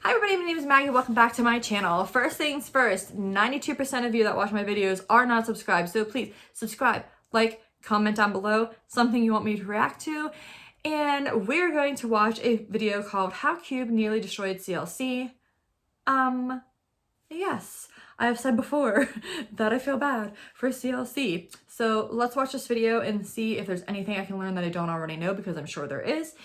Hi everybody, my name is Maggie. Welcome back to my channel. First things first, 92% of you that watch my videos are not subscribed, so please subscribe, like, comment down below something you want me to react to. And we're going to watch a video called How Cube Nearly Destroyed CLC. Yes, I have said before that I feel bad for CLC. So let's watch this video and see if there's anything I can learn that I don't already know, because I'm sure there is.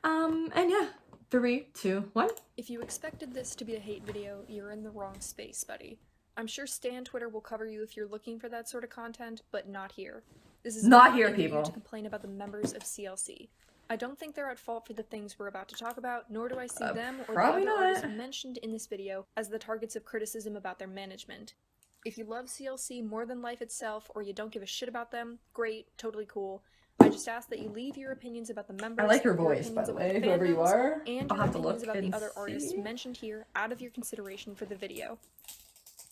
And yeah. 3, 2, 1. If you expected this to be a hate video, you're in the wrong space, buddy. I'm sure Stan Twitter will cover you if you're looking for that sort of content, but not here. This is not here, a people. video to complain about the members of CLC. I don't think they're at fault for the things we're about to talk about, nor do I see them or the other artists mentioned in this video as the targets of criticism about their management. If you love CLC more than life itself, or you don't give a shit about them, great, totally cool. I just ask that you leave your opinions about the members. I like your voice, by the way, whoever you are. And your opinions about the other artists mentioned here out of your consideration for the video.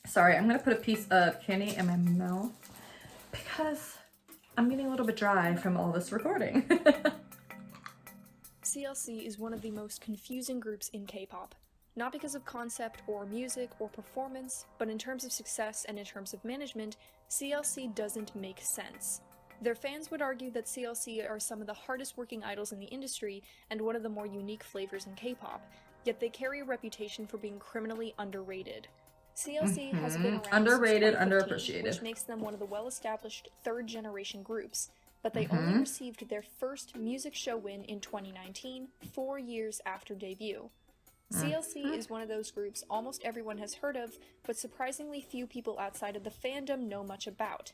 Sorry, I'm gonna put a piece of candy in my mouth because I'm getting a little bit dry from all this recording. CLC is one of the most confusing groups in K-pop. Not because of concept or music or performance, but in terms of success and in terms of management, CLC doesn't make sense. Their fans would argue that CLC are some of the hardest working idols in the industry and one of the more unique flavors in K-pop, yet they carry a reputation for being criminally underrated. CLC has been around underrated, since 2015, underappreciated, which makes them one of the well-established third-generation groups, but they only received their first music show win in 2019, 4 years after debut. CLC is one of those groups almost everyone has heard of, but surprisingly few people outside of the fandom know much about.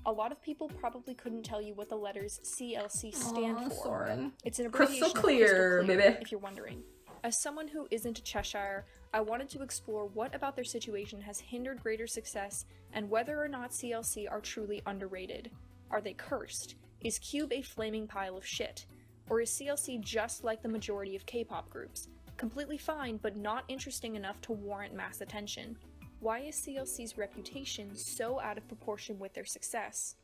A lot of people probably couldn't tell you what the letters CLC stand for. Soren. It's an abbreviation Crystal clear, of Crystal baby. Clear, if you're wondering. As someone who isn't a Cheshire, I wanted to explore what about their situation has hindered greater success and whether or not CLC are truly underrated. Are they cursed? Is Cube a flaming pile of shit? Or is CLC just like the majority of K-pop groups? Completely fine, but not interesting enough to warrant mass attention. Why is CLC's reputation so out of proportion with their success?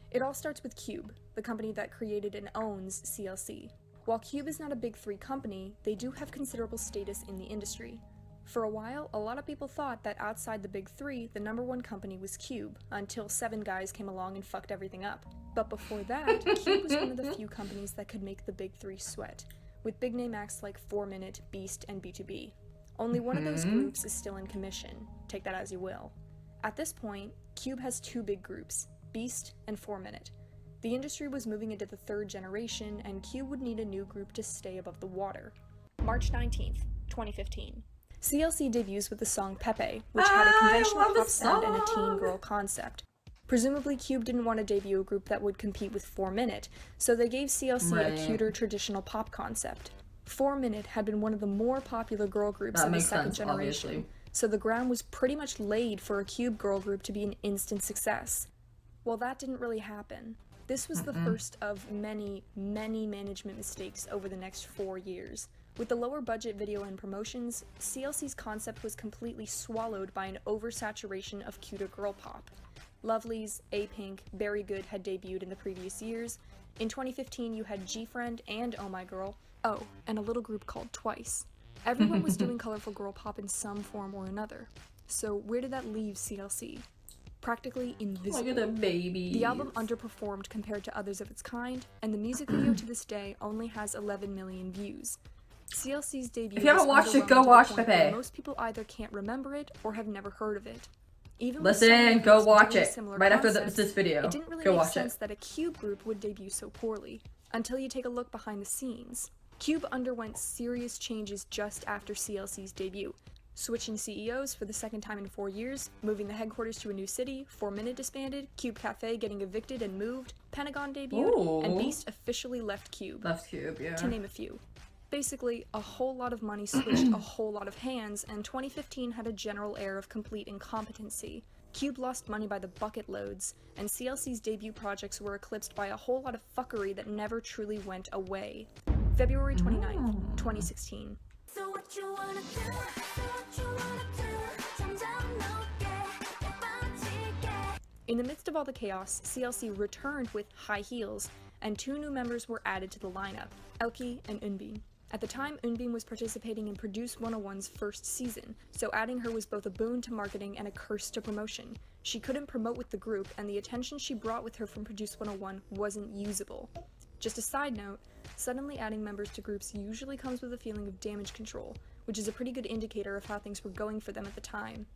It all starts with Cube, the company that created and owns CLC. While Cube is not a big three company, they do have considerable status in the industry. For a while, a lot of people thought that outside the big three, the #1 company was Cube, until 7 guys came along and fucked everything up. But before that, Cube was one of the few companies that could make the big three sweat, with big name acts like 4 Minute, Beast, and B2B. Only one of those groups is still in commission, take that as you will. At this point, Cube has 2 big groups, Beast and 4 Minute. The industry was moving into the 3rd generation, and Cube would need a new group to stay above the water. March 19th, 2015. CLC debuts with the song Pepe, which had a conventional pop sound and a teen girl concept. Presumably, Cube didn't want to debut a group that would compete with 4 Minute, so they gave CLC a cuter traditional pop concept. 4 Minute had been one of the more popular girl groups of the 2nd generation, obviously. So the ground was pretty much laid for a Cube girl group to be an instant success. Well, that didn't really happen. This was the first of many, many management mistakes over the next 4 years. With the lower budget video and promotions, CLC's concept was completely swallowed by an oversaturation of cuter girl pop. Lovelyz, A-Pink, Very Good had debuted in the previous years. In 2015, you had G-Friend and Oh My Girl. Oh, and a little group called Twice. Everyone was doing colorful girl pop in some form or another. So where did that leave CLC? Practically invisible. Look at the baby. The album underperformed compared to others of its kind, and the music video to this day only has 11 million views. CLC's debut. If you haven't watched it, go watch Pepe. Most people either can't remember it or have never heard of it. Even listen, go watch it right after this video. It didn't really make sense that a Cube group would debut so poorly, until you take a look behind the scenes. Cube underwent serious changes just after CLC's debut, switching CEOs for the 2nd time in 4 years, moving the headquarters to a new city, 4 Minute disbanded, Cube Cafe getting evicted and moved, Pentagon debuted, and Beast officially left Cube. To name a few. Basically, a whole lot of money switched a whole lot of hands, and 2015 had a general air of complete incompetency. Cube lost money by the bucket loads, and CLC's debut projects were eclipsed by a whole lot of fuckery that never truly went away. February 29th, 2016. So what you wanna do, In the midst of all the chaos, CLC returned with High Heels, and 2 new members were added to the lineup, Elki and Eunbin. At the time, Eunbin was participating in Produce 101's first season, so adding her was both a boon to marketing and a curse to promotion. She couldn't promote with the group, and the attention she brought with her from Produce 101 wasn't usable. Just a side note, suddenly adding members to groups usually comes with a feeling of damage control, which is a pretty good indicator of how things were going for them at the time.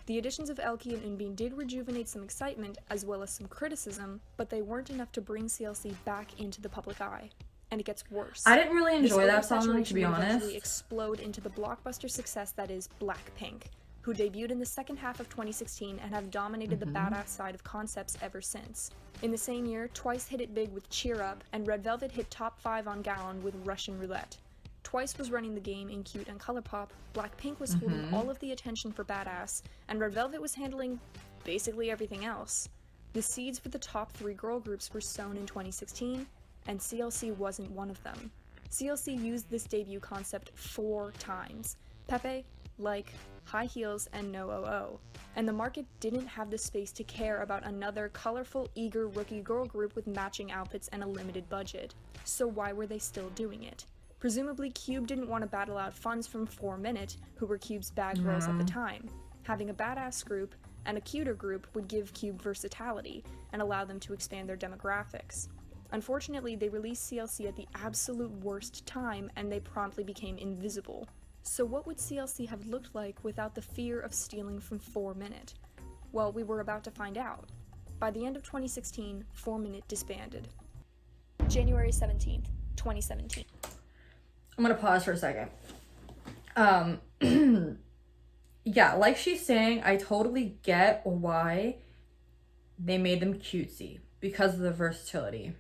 The additions of Elkie and Eunbin did rejuvenate some excitement as well as some criticism, but they weren't enough to bring CLC back into the public eye. And it gets worse. I didn't really enjoy that song, to be honest. Eventually explode into the blockbuster success that is Blackpink, who debuted in the second half of 2016 and have dominated the badass side of concepts ever since. In the same year, Twice hit it big with Cheer Up, and Red Velvet hit top 5 on Gaon with Russian Roulette. Twice was running the game in Cute and Colourpop, Blackpink was holding all of the attention for Badass, and Red Velvet was handling basically everything else. The seeds for the top 3 girl groups were sown in 2016, and CLC wasn't one of them. CLC used this debut concept 4 times: Pepe, Like, High Heels, and No Oh. And the market didn't have the space to care about another colorful, eager rookie girl group with matching outfits and a limited budget. So why were they still doing it? Presumably Cube didn't want to battle out funds from 4 Minute, who were Cube's bad girls at the time. Having a badass group and a cuter group would give Cube versatility and allow them to expand their demographics. Unfortunately, they released CLC at the absolute worst time, and they promptly became invisible. So what would CLC have looked like without the fear of stealing from 4 Minute? Well, we were about to find out. By the end of 2016, 4 Minute disbanded. January 17th, 2017. I'm gonna pause for a second. Yeah, like she's saying, I totally get why they made them cutesy, because of the versatility.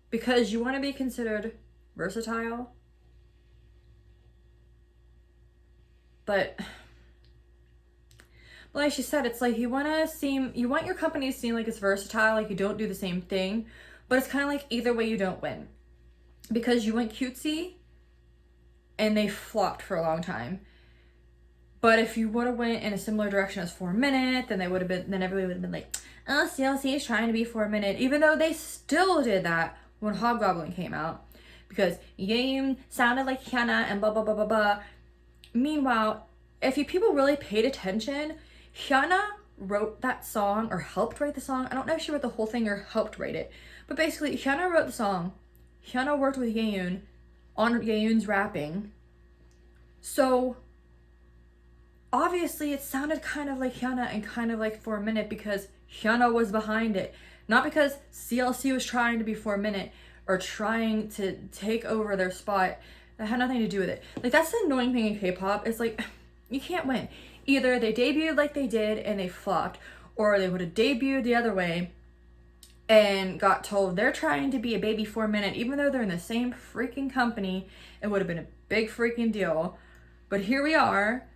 Because you want to be considered versatile, but like she said, it's like you want your company to seem like it's versatile, like you don't do the same thing, but it's kind of like either way you don't win, because you went cutesy and they flopped for a long time. But if you would have went in a similar direction as 4 Minute, then everybody would have been like, oh, CLC is trying to be 4 Minute, even though they still did that when Hobgoblin came out, because Yeon sounded like Hyuna and blah blah blah blah blah. Meanwhile, if people really paid attention, Hyuna wrote that song, or helped write the song. I don't know if she wrote the whole thing or helped write it, but basically Hyuna wrote the song. Hyuna worked with Yeon on Yeon's rapping, so obviously it sounded kind of like Hyuna and kind of like 4 Minute because Hyuna was behind it, not because CLC was trying to be 4 Minute or trying to take over their spot. That had nothing to do with it. Like, that's the annoying thing in K-pop. It's like, you can't win. Either they debuted like they did and they flopped, or they would have debuted the other way and got told they're trying to be a baby 4 Minute, even though they're in the same freaking company. It would have been a big freaking deal. But here we are,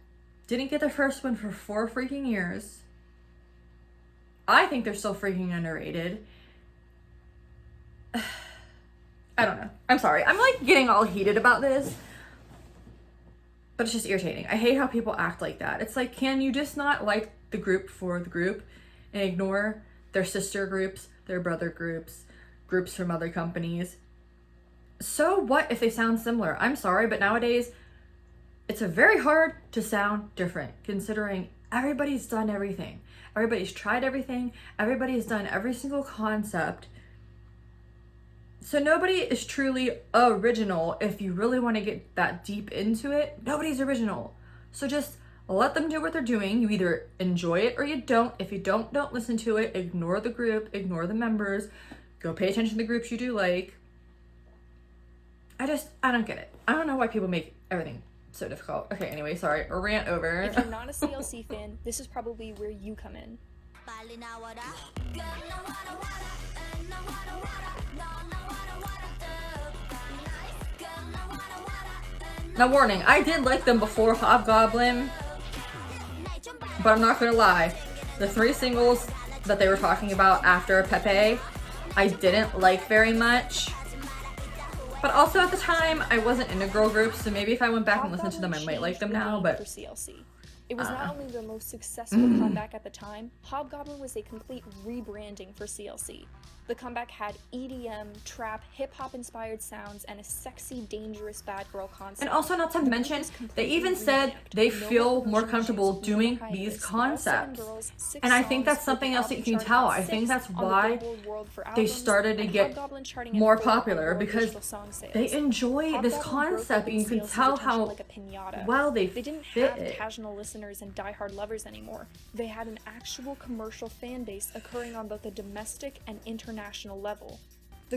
didn't get the first one for 4 freaking years. I think they're still freaking underrated. I don't know. I'm sorry. I'm like getting all heated about this, but it's just irritating. I hate how people act like that. It's like, can you just not like the group for the group and ignore their sister groups, their brother groups, groups from other companies? So what if they sound similar? I'm sorry, but nowadays it's very hard to sound different, considering everybody's done everything. Everybody's tried everything. Everybody's done every single concept. So nobody is truly original. If you really want to get that deep into it, nobody's original. So just let them do what they're doing. You either enjoy it or you don't. If you don't listen to it. Ignore the group, ignore the members. Go pay attention to the groups you do like. I don't get it. I don't know why people make everything so difficult. Okay, anyway, sorry, a rant over. If you're not a CLC fan, this is probably where you come in. Now warning, I did like them before Hobgoblin, but I'm not gonna lie, the 3 singles that they were talking about after Pepe, I didn't like very much. But also at the time, I wasn't into girl groups, so maybe if I went back and listened to them, I might like them now, but for CLC. It was not only their most successful comeback at the time, Hobgoblin was a complete rebranding for CLC. The comeback had EDM, trap, hip-hop inspired sounds, and a sexy, dangerous bad girl concept. And also, not to mention, they even said they feel more comfortable doing these concepts. And I think that's something else that you can tell. I think that's why they started to get more popular, because they enjoy this concept, and you can tell how well they didn't fit have it. casual listeners and diehard lovers anymore. They had an actual commercial fan base occurring on both a domestic and international level.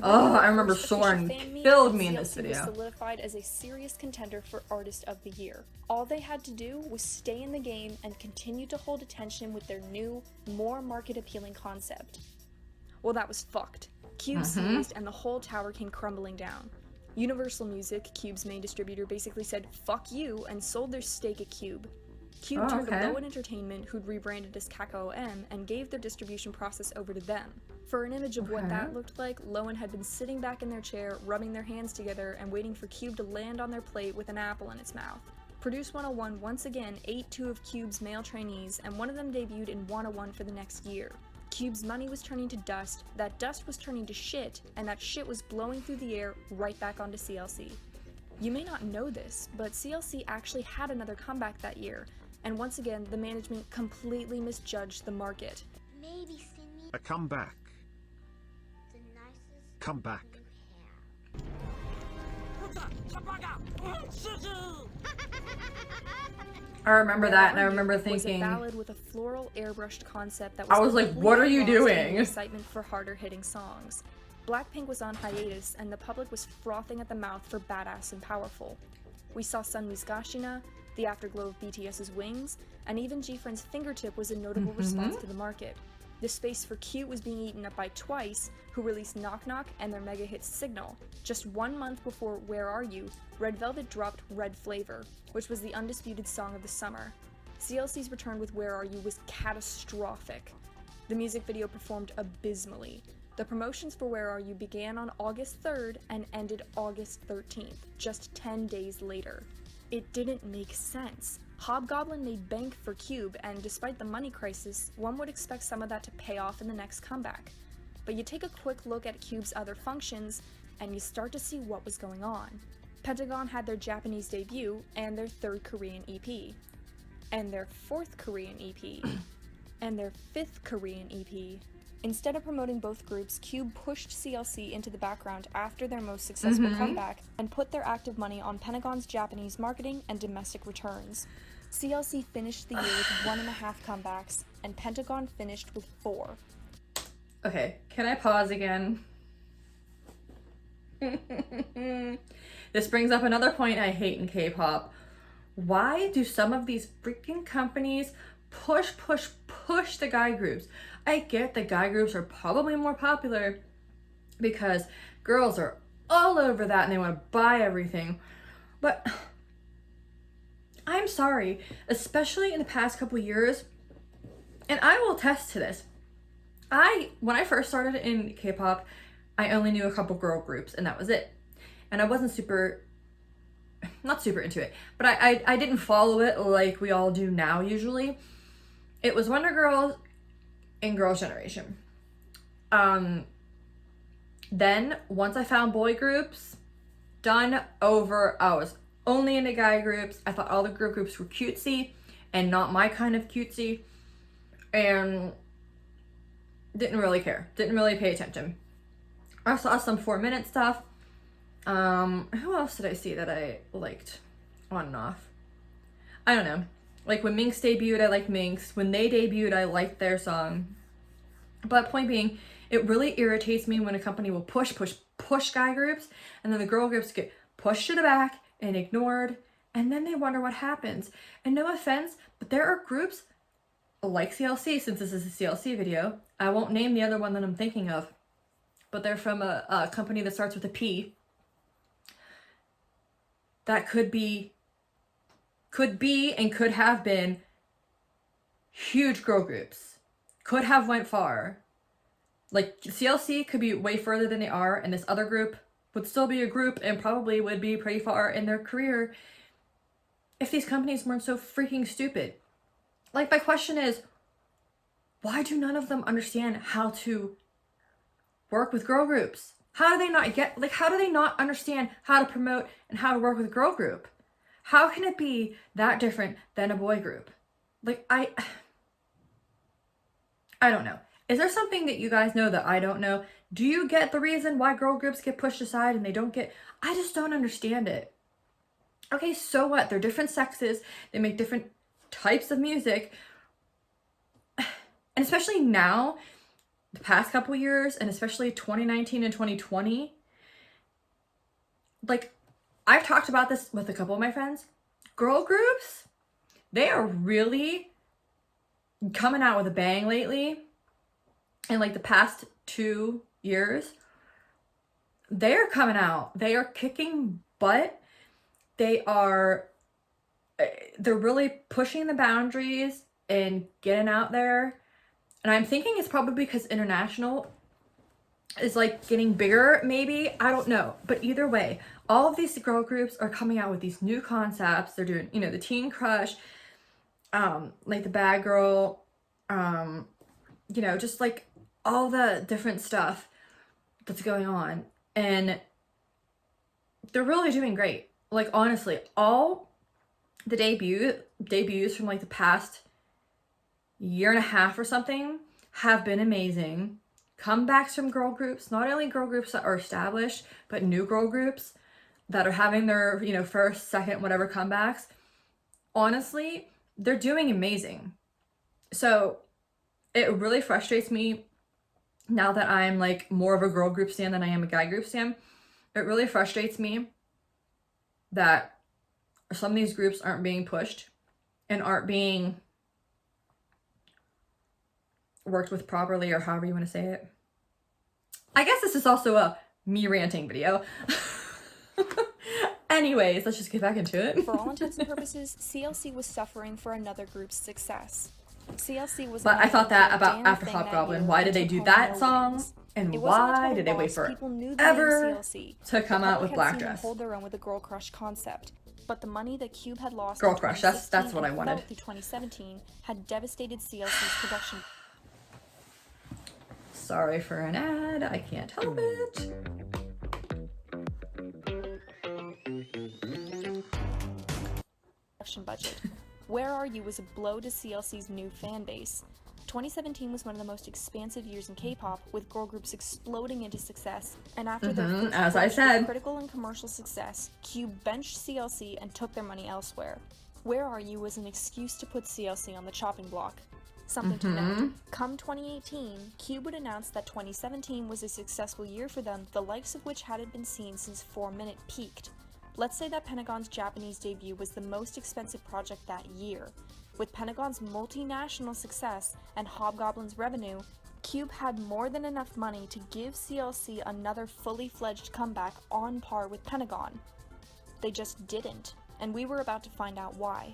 Oh, I remember Soren killed me in this video. Was solidified as a serious contender for Artist of the Year. All they had to do was stay in the game and continue to hold attention with their new, more market-appealing concept. Well, that was fucked. Cube seized and the whole tower came crumbling down. Universal Music, Cube's main distributor, basically said fuck you and sold their stake at Cube. Cube turned to Lowen Entertainment, who'd rebranded as KPOP, and gave their distribution process over to them. For an image of what that looked like, Lowen had been sitting back in their chair, rubbing their hands together, and waiting for Cube to land on their plate with an apple in its mouth. Produce 101 once again ate 2 of Cube's male trainees, and one of them debuted in 101 for the next year. Cube's money was turning to dust, that dust was turning to shit, and that shit was blowing through the air right back onto CLC. You may not know this, but CLC actually had another comeback that year, and once again, the management completely misjudged the market. Maybe send me A comeback. the nicest Comeback. I remember that, and I Are You remember was a thinking, ballad with a floral airbrushed concept that I was like, what are you completely lost in doing? the excitement for harder hitting songs. Blackpink was on hiatus, and the public was frothing at the mouth for Badass and Powerful. We saw Sunmi's Gashina, the afterglow of BTS's Wings, and even G-Friend's Fingertip was a notable response to the market. The space for Cute was being eaten up by Twice, who released Knock Knock and their mega hit Signal. Just 1 month before Where Are You, Red Velvet dropped Red Flavor, which was the undisputed song of the summer. CLC's return with Where Are You was catastrophic. The music video performed abysmally. The promotions for Where Are You began on August 3rd and ended August 13th, just 10 days later. It didn't make sense. Hobgoblin made bank for Cube, and despite the money crisis, one would expect some of that to pay off in the next comeback. But you take a quick look at Cube's other functions, and you start to see what was going on. Pentagon had their Japanese debut, and their 3rd Korean EP, and their 4th Korean EP, and their 5th Korean EP. Instead of promoting both groups, Cube pushed CLC into the background after their most successful comeback and put their active money on Pentagon's Japanese marketing and domestic returns. CLC finished the year with 1.5 comebacks, and Pentagon finished with 4. okay, can I pause again? This brings up another point I hate in K-pop. Why do some of these freaking companies push the guy groups? I get the guy groups are probably more popular because girls are all over that and they want to buy everything. But I'm sorry, especially in the past couple years, and I will attest to this. When I first started in K-pop, I only knew a couple girl groups and that was it. And I wasn't not super into it, but I didn't follow it like we all do now usually. It was Wonder Girls and Girls' Generation. Then once I found boy groups, done, over. I was only into guy groups. I thought all the girl groups were cutesy and not my kind of cutesy, and didn't really care, didn't really pay attention. I saw some 4-minute stuff. Who else did I see that I liked on and off? I don't know. Like when Minx debuted, I liked Minx. When they debuted, I liked their song. But point being, it really irritates me when a company will push guy groups, and then the girl groups get pushed to the back and ignored, and then they wonder what happens. And no offense, but there are groups like CLC, since this is a CLC video. I won't name the other one that I'm thinking of, but they're from a company that starts with a P. That could be and could have been huge girl groups. Could have went far. Like CLC could be way further than they are, and this other group would still be a group and probably would be pretty far in their career if these companies weren't so freaking stupid. Like, my question is, why do none of them understand how to work with girl groups? How do they not get, like, how do they not understand how to promote and how to work with a girl group? How can it be that different than a boy group? Like, I don't know. Is there something that you guys know that I don't know? Do you get the reason why girl groups get pushed aside and they don't get, I just don't understand it. Okay, so what? They're different sexes. They make different types of music. And especially now, the past couple years, and especially 2019 and 2020, like, I've talked about this with a couple of my friends. Girl groups, they are really coming out with a bang lately. In like the past 2 years, they're coming out. They are kicking butt. They're really pushing the boundaries and getting out there. And I'm thinking it's probably because international is like getting bigger, maybe. I don't know. But either way, all of these girl groups are coming out with these new concepts. They're doing, the teen crush, like the bad girl, just like all the different stuff that's going on. And they're really doing great. Like, honestly, all the debuts from like the past year and a half or something have been amazing. Comebacks from girl groups, not only girl groups that are established, but new girl groups that are having their, first, second, whatever comebacks. Honestly, they're doing amazing. So it really frustrates me now that I'm like more of a girl group stan than I am a guy group stan. It really frustrates me that some of these groups aren't being pushed and aren't being worked with properly, or however you want to say it. I guess this is also a me ranting video. Anyways, let's just get back into it. For all intents and purposes, CLC was suffering for another group's success. CLC was. But I thought that about after Hobgoblin. Why did they do that song? And why did they wait forever to come out with Black Dress? Hold their own with the Girl Crush concept. But the money that Cube had lost Girl Crush, that's what I wanted. Through 2017 had devastated CLC's production. Sorry for an ad, I can't help it. Budget. Where Are You was a blow to CLC's new fan base. 2017 was one of the most expansive years in K-pop, with girl groups exploding into success, and after their first as I said, critical and commercial success, Cube benched CLC and took their money elsewhere. Where Are You was an excuse to put CLC on the chopping block. Something to note, come 2018, Cube would announce that 2017 was a successful year for them, the likes of which hadn't been seen since 4 Minute peaked. Let's say that Pentagon's Japanese debut was the most expensive project that year. With Pentagon's multinational success and Hobgoblin's revenue, Cube had more than enough money to give CLC another fully fledged comeback on par with Pentagon. They just didn't, and we were about to find out why.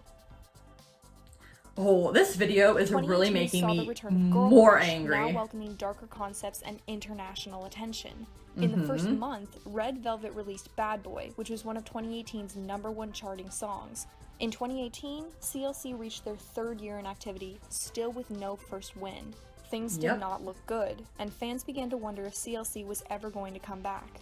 Oh, this video is really making me more angry. Now welcoming darker concepts and international attention. In the first month, Red Velvet released Bad Boy, which was one of 2018's #1 charting songs. In 2018, CLC reached their 3rd year in activity, still with no first win. Things did not look good, and fans began to wonder if CLC was ever going to come back.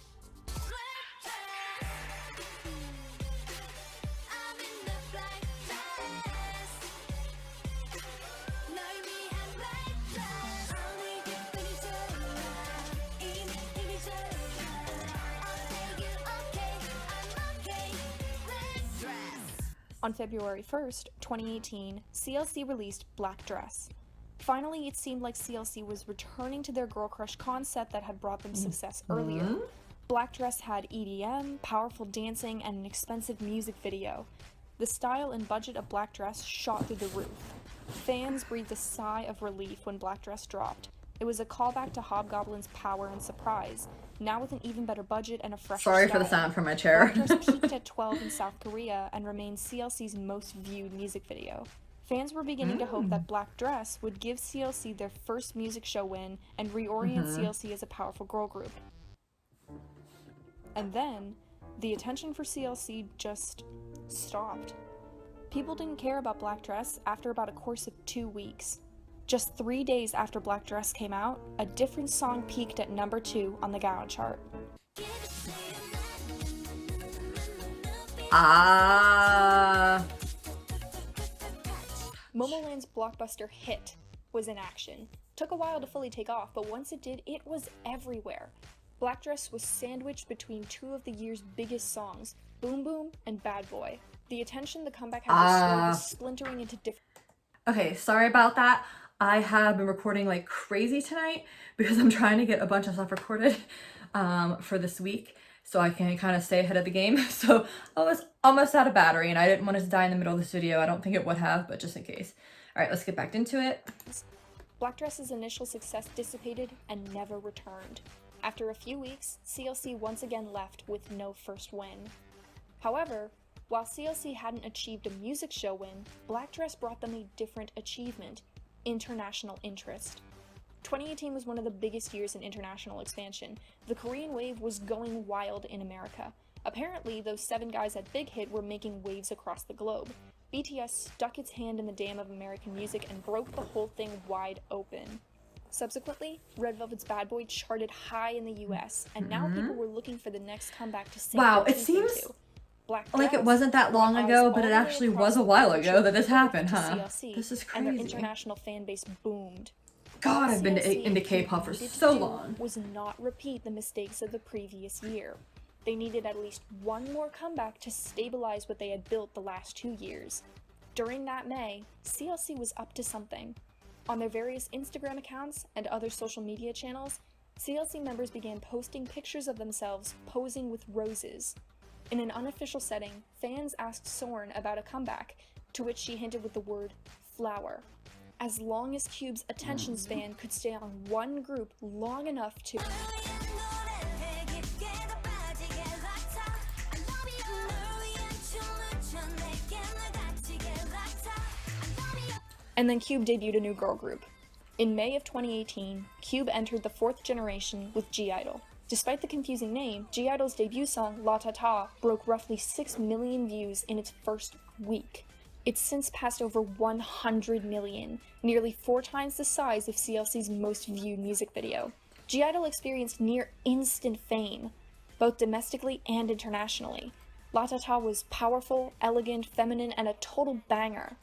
On February 1st, 2018, CLC released Black Dress. Finally, it seemed like CLC was returning to their girl crush concept that had brought them success earlier. Black Dress had EDM, powerful dancing, and an expensive music video. The style and budget of Black Dress shot through the roof. Fans breathed a sigh of relief when Black Dress dropped. It was a callback to Hobgoblin's power and surprise, now with an even better budget and a fresher Sorry style. for the sound from my chair. Black Dress peaked at 12 in South Korea and remains CLC's most viewed music video. Fans were beginning to hope that Black Dress would give CLC their first music show win and reorient CLC as a powerful girl group. And then, the attention for CLC just stopped. People didn't care about Black Dress after about a course of 2 weeks. Just 3 days after Black Dress came out, a different song peaked at number 2 on the Gaon chart. Momoland's blockbuster hit was in action. Took a while to fully take off, but once it did, it was everywhere. Black Dress was sandwiched between two of the year's biggest songs, Boom Boom and Bad Boy. The attention the comeback had restored was splintering into different... Okay, sorry about that. I have been recording like crazy tonight because I'm trying to get a bunch of stuff recorded for this week so I can kind of stay ahead of the game. So I was almost out of battery and I didn't want it to die in the middle of this video. I don't think it would have, but just in case. All right, let's get back into it. Black Dress's initial success dissipated and never returned. After a few weeks, CLC once again left with no first win. However, while CLC hadn't achieved a music show win, Black Dress brought them a different achievement: international interest. 2018 was one of the biggest years in international expansion. The Korean wave was going wild in America. Apparently, those 7 guys at Big Hit were making waves across the globe. BTS stuck its hand in the dam of American music and broke the whole thing wide open. Subsequently, Red Velvet's Bad Boy charted high in the US, and now people were looking for the next comeback to sink Wow, their it teeth seems into. Black like Dress it wasn't that long brought ago, eyes but it all the way actually across was a the while country ago that this to happened, huh? CLC, This is and their crazy. international fan base boomed. God, I've been CLC into K-pop for needed to so do long. was not repeat the mistakes of the previous year. They needed at least one more comeback to stabilize what they had built the last 2 years. During that May, CLC was up to something. On their various Instagram accounts and other social media channels, CLC members began posting pictures of themselves posing with roses. In an unofficial setting, fans asked Soren about a comeback, to which she hinted with the word flower. As long as Cube's attention span could stay on one group long enough to... And then Cube debuted a new girl group. In May of 2018, Cube entered the 4th generation with G-Idol. Despite the confusing name, G-Idol's debut song, La Ta Ta, broke roughly 6 million views in its first week. It's since passed over 100 million, nearly 4 times the size of CLC's most viewed music video. G-Idol experienced near instant fame, both domestically and internationally. La Ta Ta was powerful, elegant, feminine, and a total banger.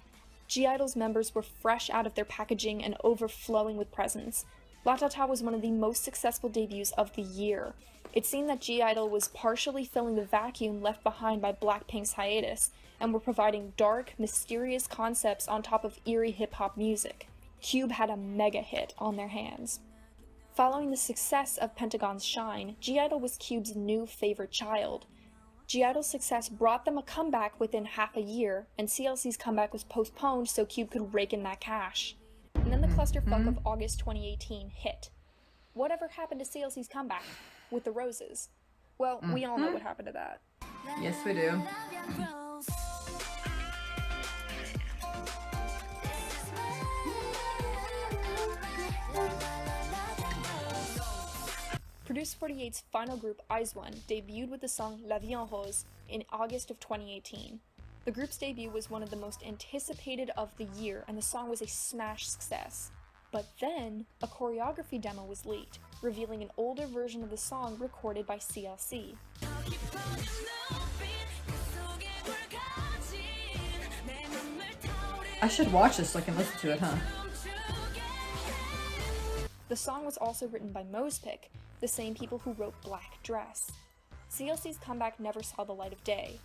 G-Idol's members were fresh out of their packaging and overflowing with presence. La Ta Ta was one of the most successful debuts of the year. It seemed that G-Idol was partially filling the vacuum left behind by Blackpink's hiatus, and were providing dark, mysterious concepts on top of eerie hip-hop music. Cube had a mega hit on their hands. Following the success of Pentagon's Shine, G-Idol was Cube's new favorite child. G-Idol's success brought them a comeback within half a year, and CLC's comeback was postponed so Cube could rake in that cash. And then the clusterfuck of August 2018 hit. Whatever happened to CLC's comeback? With the roses? Well, we all know what happened to that. Yes, we do. Produce 48's final group, IZ*ONE, debuted with the song La Vie en Rose in August of 2018. The group's debut was one of the most anticipated of the year, and the song was a smash success. But then, a choreography demo was leaked, revealing an older version of the song recorded by CLC. I should watch this so I can listen to it, huh? The song was also written by Mosepick, the same people who wrote Black Dress. CLC's comeback never saw the light of day.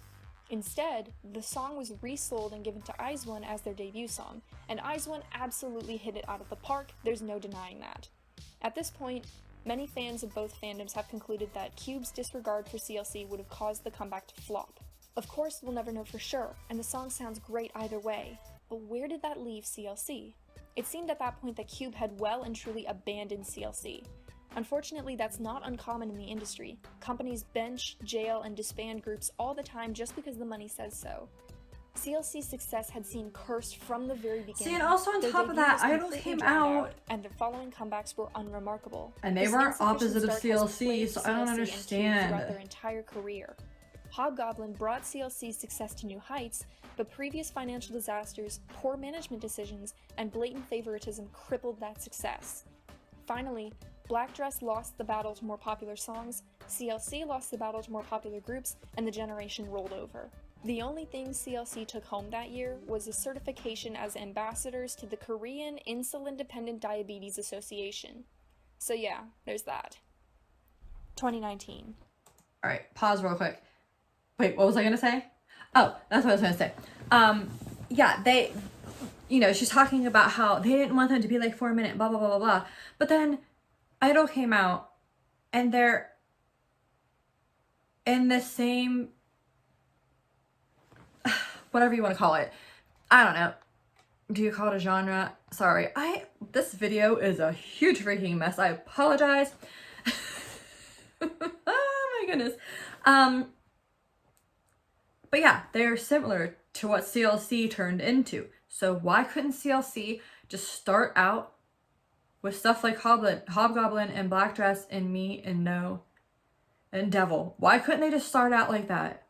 Instead, the song was resold and given to IZ*ONE as their debut song, and IZ*ONE absolutely hit it out of the park, there's no denying that. At this point, many fans of both fandoms have concluded that Cube's disregard for CLC would have caused the comeback to flop. Of course, we'll never know for sure, and the song sounds great either way, but where did that leave CLC? It seemed at that point that Cube had well and truly abandoned CLC. Unfortunately, that's not uncommon in the industry. Companies bench, jail, and disband groups all the time just because the money says so. CLC's success had seemed cursed from the very beginning. See, and also on Their top of debut that, was Idol completely came drowned out, and their following comebacks were unremarkable. and they This weren't insufficient opposite of start has CLC, plagued so I don't CLC and Cube throughout understand. their entire career. Hobgoblin brought CLC's success to new heights, but previous financial disasters, poor management decisions, and blatant favoritism crippled that success. Finally, Black Dress lost the battle to more popular songs, CLC lost the battle to more popular groups, and the generation rolled over. The only thing CLC took home that year was a certification as ambassadors to the Korean Insulin-Dependent Diabetes Association. So yeah, there's that. 2019. All right, pause real quick. Wait, what was I gonna say? Oh, that's what I was gonna say. Yeah, they, she's talking about how they didn't want them to be like 4 minute, blah, blah, blah, blah, blah. But then Idol came out and they're in the same, whatever you want to call it. I don't know. Do you call it a genre? Sorry. This video is a huge freaking mess. I apologize. Oh my goodness. But yeah, they're similar to what CLC turned into. So why couldn't CLC just start out with stuff like Hobgoblin and Black Dress and Me and No and Devil? Why couldn't they just start out like that?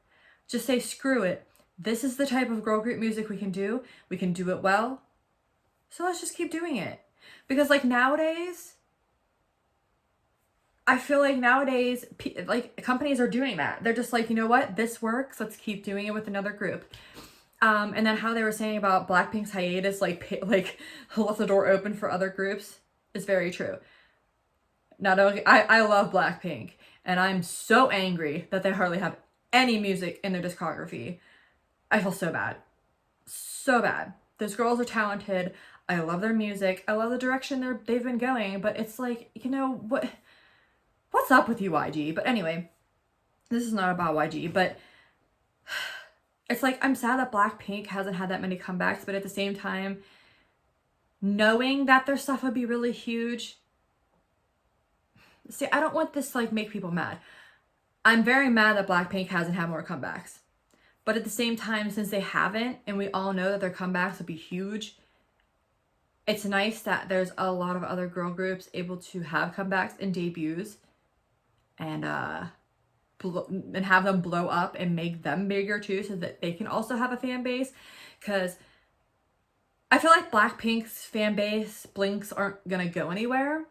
Just say, screw it. This is the type of girl group music we can do. We can do it well. So let's just keep doing it. Because like nowadays, I feel like nowadays, like companies are doing that. They're just like, you know what? This works. Let's keep doing it with another group. And then how they were saying about Blackpink's hiatus, like left the door open for other groups, is very true. Not only, I love Blackpink, and I'm so angry that they hardly have any music in their discography. I feel so bad. So bad. Those girls are talented. I love their music. I love the direction they've been going, but it's like, what's up with you, YG? But anyway, this is not about YG, but it's like, I'm sad that Blackpink hasn't had that many comebacks, but at the same time, knowing that their stuff would be really huge. See, I don't want this to like make people mad. I'm very mad that Blackpink hasn't had more comebacks. But at the same time, since they haven't, and we all know that their comebacks will be huge, it's nice that there's a lot of other girl groups able to have comebacks and debuts and have them blow up and make them bigger too, so that they can also have a fan base. Because I feel like Blackpink's fan base, Blinks, aren't gonna go anywhere.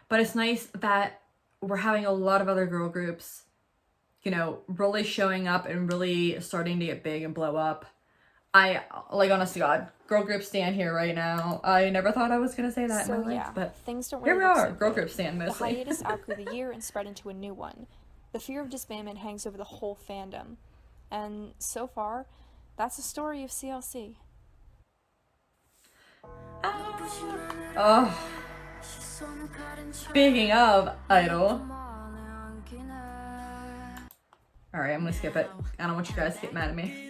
But it's nice that we're having a lot of other girl groups, really showing up and really starting to get big and blow up. I, like, honest to God, girl group stan here right now. I never thought I was going to say that in my life, but things don't here really we look are, so girl good. group stan mostly. The hiatus outgrew the year and spread into a new one. The fear of disbandment hangs over the whole fandom. And so far, that's the story of CLC. Oh. Speaking of Idol. Alright, I'm gonna skip it. I don't want you guys to get mad at me.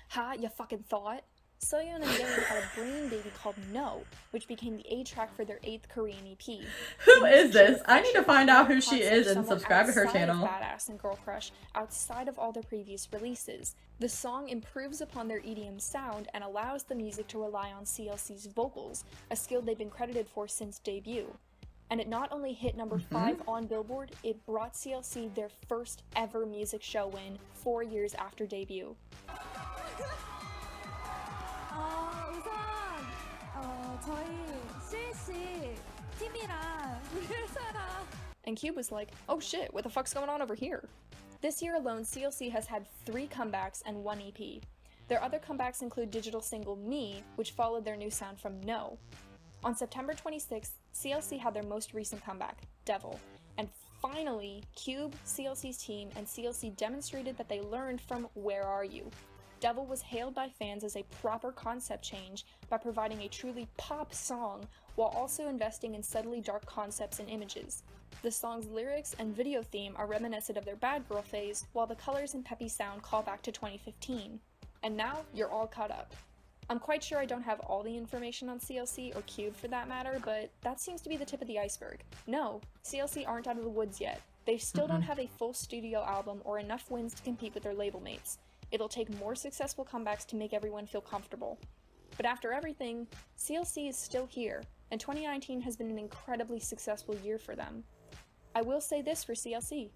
Ha, you fucking thought? Soyeon and Yeon had a brain baby called No, which became the A-track for their 8th Korean EP. Who is this? I need to find out who she is and subscribe to her channel. Badass and Girl Crush outside of all their previous releases. The song improves upon their EDM sound and allows the music to rely on CLC's vocals, a skill they've been credited for since debut. And it not only hit number 5 on Billboard, it brought CLC their first ever music show win 4 years after debut. And Cube was like, oh shit, what the fuck's going on over here? This year alone, CLC has had 3 comebacks and 1 EP. Their other comebacks include digital single Me, which followed their new sound from No. On September 26th, CLC had their most recent comeback, Devil. And finally, Cube, CLC's team, and CLC demonstrated that they learned from Where Are You? Devil was hailed by fans as a proper concept change by providing a truly pop song while also investing in subtly dark concepts and images. The song's lyrics and video theme are reminiscent of their bad girl phase, while the colors and peppy sound call back to 2015. And now, you're all caught up. I'm quite sure I don't have all the information on CLC, or Cube for that matter, but that seems to be the tip of the iceberg. No, CLC aren't out of the woods yet. They still don't have a full studio album or enough wins to compete with their label mates. It'll take more successful comebacks to make everyone feel comfortable. But after everything, CLC is still here, and 2019 has been an incredibly successful year for them. I will say this for CLC.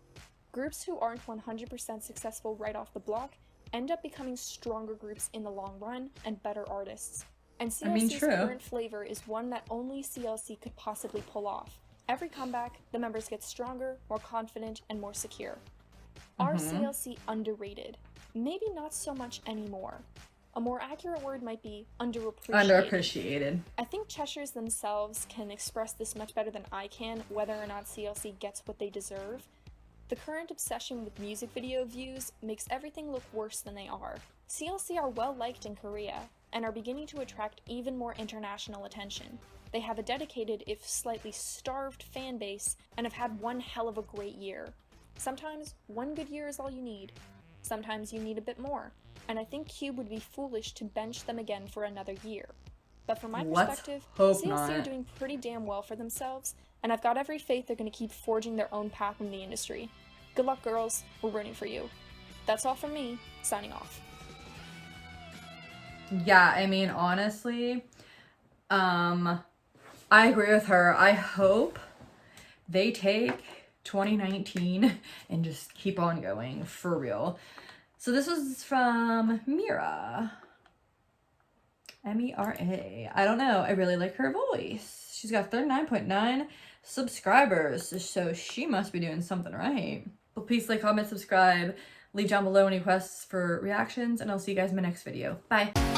Groups who aren't 100% successful right off the block end up becoming stronger groups in the long run and better artists. And CLC's true. current flavor is one that only CLC could possibly pull off. Every comeback, the members get stronger, more confident, and more secure. Are CLC underrated? Maybe not so much anymore. A more accurate word might be Underappreciated. I think Cheshires themselves can express this much better than I can, whether or not CLC gets what they deserve. The current obsession with music video views makes everything look worse than they are. CLC are well liked in Korea, and are beginning to attract even more international attention. They have a dedicated, if slightly starved, fan base, and have had one hell of a great year. Sometimes, one good year is all you need. Sometimes you need a bit more, and I think Cube would be foolish to bench them again for another year. But from my perspective, CLC are doing pretty damn well for themselves, and I've got every faith they're going to keep forging their own path in the industry. Good luck, girls. We're rooting for you. That's all from me, signing off. Yeah, I mean, honestly, I agree with her. I hope they take 2019 and just keep on going, for real. So this was from Mira. Mera. I don't know. I really like her voice. She's got 39.9 subscribers, so she must be doing something right. But please like, comment, subscribe, leave down below any requests for reactions, and I'll see you guys in my next video. Bye.